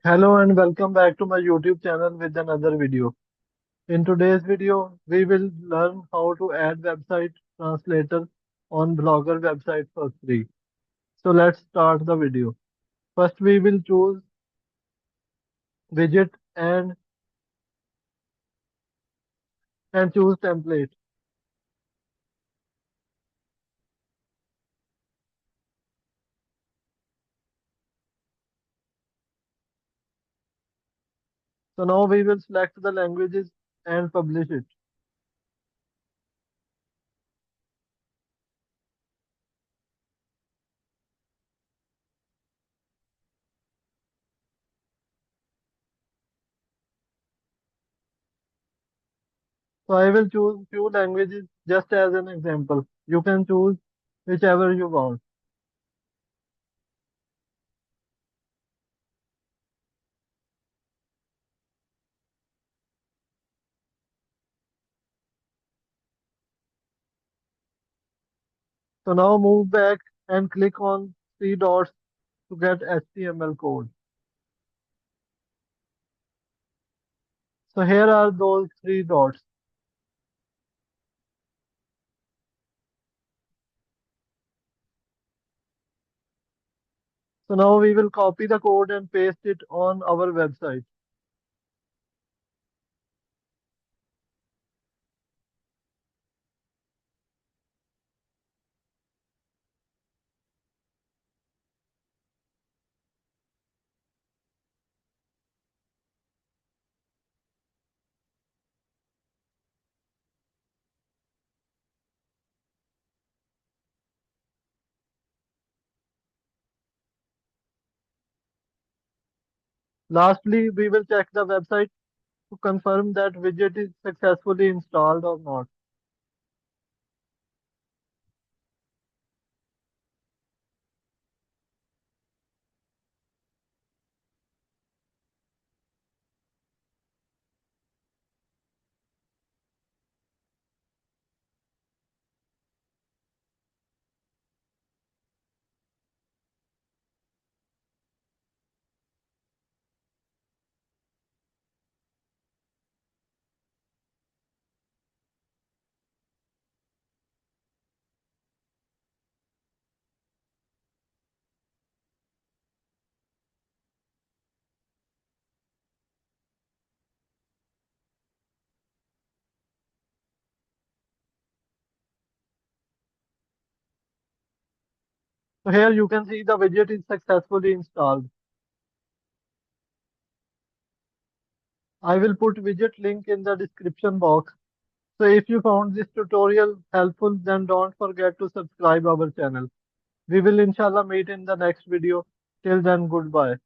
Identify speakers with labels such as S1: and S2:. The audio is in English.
S1: Hello and welcome back to my YouTube channel with another video. In today's video, we will learn how to add website translator on Blogger website for free. So let's start the video. First, we will choose widget and choose template. So now we will select the languages and publish it. So I will choose few languages just as an example. You can choose whichever you want. So now move back and click on three dots to get HTML code. So here are those three dots. So now we will copy the code and paste it on our website. Lastly, we will check the website to confirm that widget is successfully installed or not. So here you can see the widget is successfully installed. I will put widget link in the description box. So if you found this tutorial helpful, then don't forget to subscribe our channel. We will inshallah meet in the next video. Till then, goodbye.